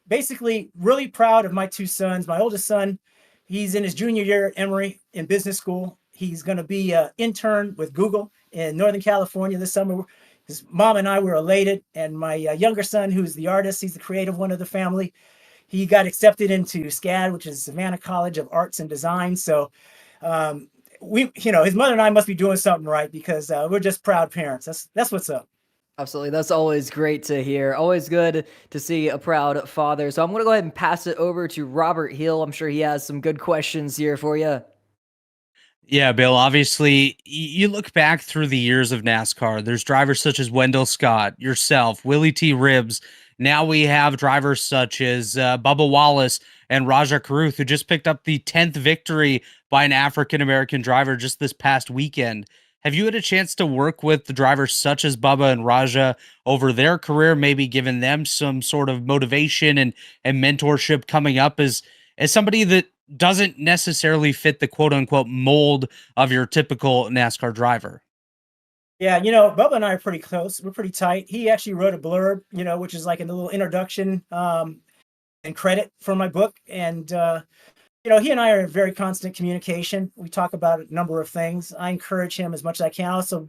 basically really proud of my 2 sons. My oldest son, he's in his junior year at Emory in business school. He's going to be an intern with Google in Northern California this summer. His mom and I were elated. And my younger son, who's the artist, he's the creative one of the family. He got accepted into SCAD, which is Savannah College of Arts and Design. So his mother and I must be doing something right, because we're just proud parents. That's what's up. Absolutely. That's always great to hear. Always good to see a proud father. So I'm going to go ahead and pass it over to Robert Hill. I'm sure he has some good questions here for you. Yeah, Bill, obviously, you look back through the years of NASCAR, there's drivers such as Wendell Scott, yourself, Willie T. Ribbs. Now we have drivers such as Bubba Wallace and Raja Karuth, who just picked up the 10th victory by an African American driver just this past weekend. Have you had a chance to work with the drivers such as Bubba and Raja over their career, maybe giving them some sort of motivation and mentorship coming up as somebody that doesn't necessarily fit the quote unquote mold of your typical NASCAR driver? Yeah, Bubba and I are pretty close. We're pretty tight. He actually wrote a blurb, which is like a little introduction and credit for my book. And he and I are in very constant communication. We talk about a number of things. I encourage him as much as I can. Also,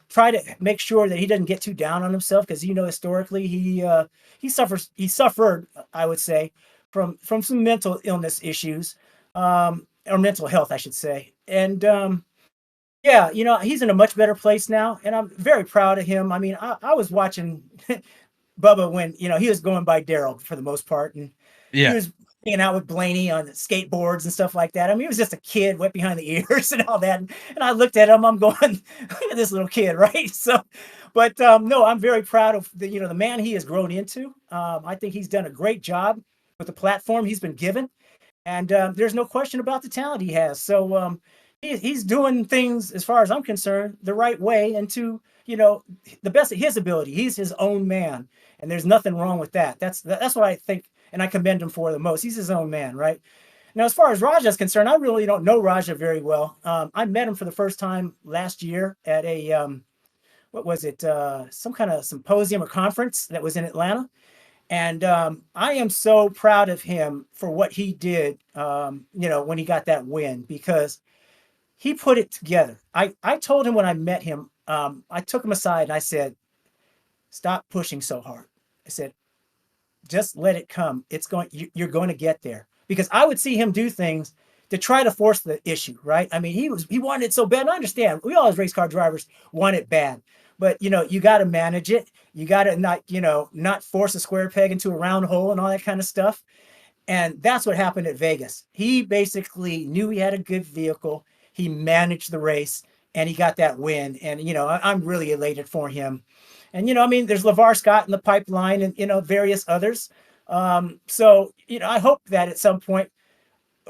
try to make sure that he doesn't get too down on himself because historically he suffered, I would say, from some mental illness issues, or mental health, I should say. And yeah, he's in a much better place now, and I'm very proud of him. I mean, I was watching Bubba when he was going by Daryl for the most part, and he Yeah. was hanging out with Blaney on skateboards and stuff like that. I mean, he was just a kid wet behind the ears and all that. And I looked at him, I'm going, look at this little kid, right? So, but no, I'm very proud of the man he has grown into. I think he's done a great job with the platform he's been given, and there's no question about the talent he has. So he's doing things, as far as I'm concerned, the right way and to the best of his ability. He's his own man, and there's nothing wrong with that. That's what I think, and I commend him for the most. He's his own man, right? Now, as far as Raja is concerned, I really don't know Raja very well. I met him for the first time last year at a what was it? Some kind of symposium or conference that was in Atlanta. And I am so proud of him for what he did, when he got that win, because he put it together. I told him when I met him, I took him aside and I said, stop pushing so hard. I said, just let it come. You're going to get there. Because I would see him do things to try to force the issue, right? I mean, he wanted it so bad. And I understand. We all as race car drivers want it bad. But you got to manage it. You got to not force a square peg into a round hole and all that kind of stuff. And that's what happened at Vegas. He basically knew he had a good vehicle. He managed the race and he got that win. And, I'm really elated for him. And, I mean, there's LeVar Scott in the pipeline and, various others. So, I hope that at some point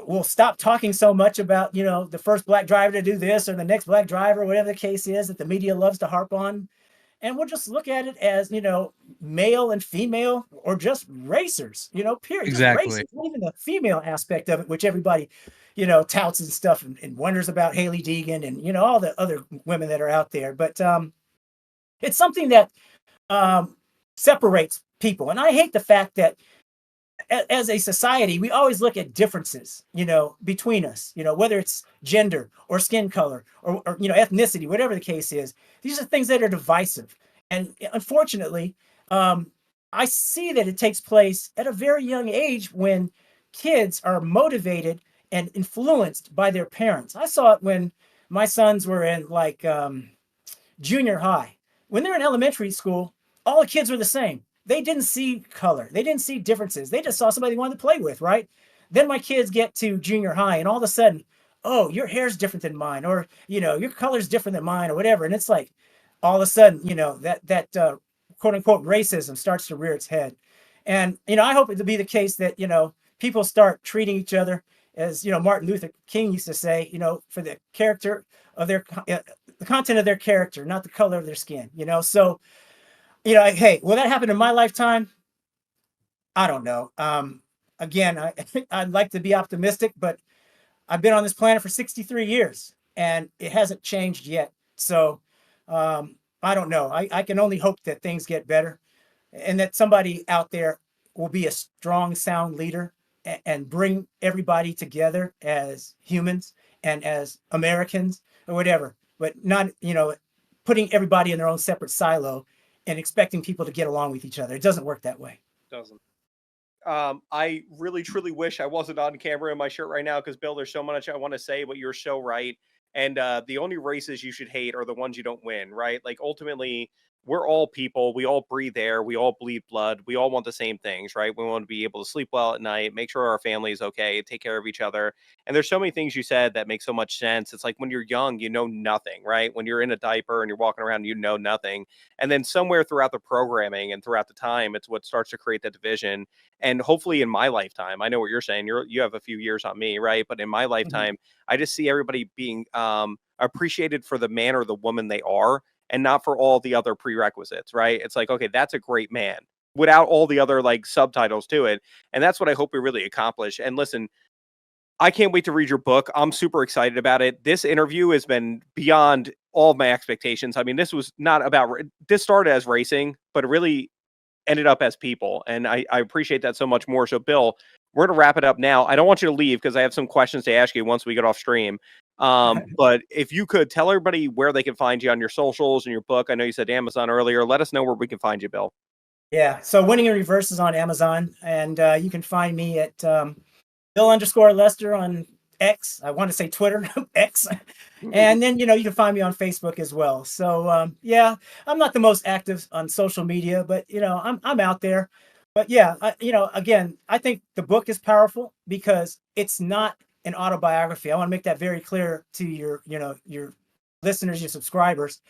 we'll stop talking so much about, the first black driver to do this or the next black driver, whatever the case is that the media loves to harp on. And we'll just look at it as, male and female or just racers, period. Just Exactly. racers, not even the female aspect of it, which everybody, touts and stuff and wonders about Haley Deegan and, all the other women that are out there. But it's something that separates people. And I hate the fact that as a society, we always look at differences, between us, whether it's gender or skin color or ethnicity, whatever the case is. These are things that are divisive. And unfortunately, I see that it takes place at a very young age when kids are motivated and influenced by their parents. I saw it when my sons were in junior high. When they're in elementary school, all the kids were the same. They didn't see color. They didn't see differences. They just saw somebody they wanted to play with, right? Then my kids get to junior high and all of a sudden, oh, your hair's different than mine, or, your color's different than mine or whatever. And it's like, all of a sudden, that quote unquote racism starts to rear its head. And, I hope it to be the case that, people start treating each other as, Martin Luther King used to say, for the character of the content of their character, not the color of their skin, so, hey, will that happen in my lifetime? I don't know. Again, I'd like to be optimistic, but I've been on this planet for 63 years and it hasn't changed yet. So I don't know. I can only hope that things get better and that somebody out there will be a strong, sound leader and bring everybody together as humans and as Americans or whatever, but not, putting everybody in their own separate silo and expecting people to get along with each other. It doesn't work that way. Doesn't. I really truly wish I wasn't on camera in my shirt right now because Bill, there's so much I want to say, but you're so right. And the only races you should hate are the ones you don't win, right? Like ultimately, we're all people. We all breathe air. We all bleed blood. We all want the same things, right? We want to be able to sleep well at night, make sure our family is okay, take care of each other. And there's so many things you said that make so much sense. It's like when you're young, you know nothing, right? When you're in a diaper and you're walking around, you know nothing. And then somewhere throughout the programming and throughout the time, it's what starts to create that division. And hopefully in my lifetime, I know what you're saying. You have a few years on me, right? But in my lifetime, I just see everybody being appreciated for the man or the woman they are, and not for all the other prerequisites, right? It's like, okay, that's a great man without all the other like subtitles to it. And that's what I hope we really accomplish. And listen, I can't wait to read your book. I'm super excited about it. This interview has been beyond all of my expectations. I mean, this was not about, this started as racing, but it really ended up as people. And I appreciate that so much more. So Bill, we're going to wrap it up now. I don't want you to leave because I have some questions to ask you once we get off stream. But if you could tell everybody where they can find you on your socials and your book. I know you said Amazon earlier. Let us know where we can find you, Bill. Yeah. So Winning in Reverse is on Amazon, and you can find me at Bill_Lester on X. I want to say Twitter, X. And then, you can find me on Facebook as well. So, yeah, I'm not the most active on social media, but, I'm out there. But yeah, again, I think the book is powerful because it's not an autobiography. I want to make that very clear to your listeners, your subscribers,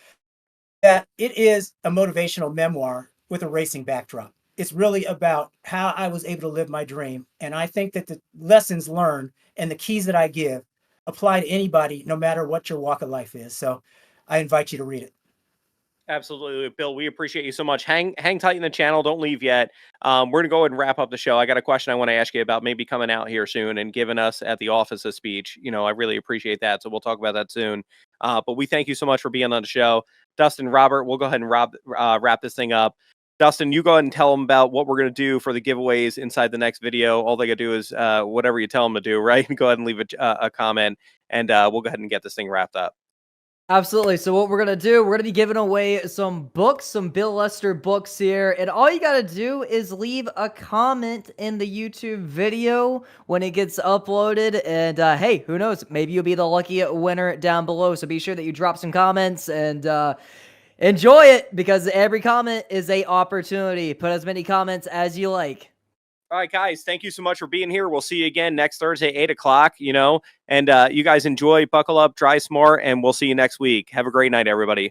that it is a motivational memoir with a racing backdrop. It's really about how I was able to live my dream. And I think that the lessons learned and the keys that I give apply to anybody, no matter what your walk of life is. So I invite you to read it. Absolutely, Bill. We appreciate you so much. Hang tight in the channel. Don't leave yet. We're going to go ahead and wrap up the show. I got a question I want to ask you about maybe coming out here soon and giving us at the office a speech. I really appreciate that. So we'll talk about that soon. But we thank you so much for being on the show. Dustin, Robert, we'll go ahead and wrap this thing up. Dustin, you go ahead and tell them about what we're going to do for the giveaways inside the next video. All they got to do is whatever you tell them to do, right? Go ahead and leave a comment, and we'll go ahead and get this thing wrapped up. Absolutely. So what we're going to do, we're going to be giving away some books, some Bill Lester books here. And all you got to do is leave a comment in the YouTube video when it gets uploaded. And hey, who knows? Maybe you'll be the lucky winner down below. So be sure that you drop some comments and enjoy it, because every comment is a opportunity. Put as many comments as you like. All right, guys, thank you so much for being here. We'll see you again next Thursday, 8 o'clock, and you guys enjoy, buckle up, drive smart, and we'll see you next week. Have a great night, everybody.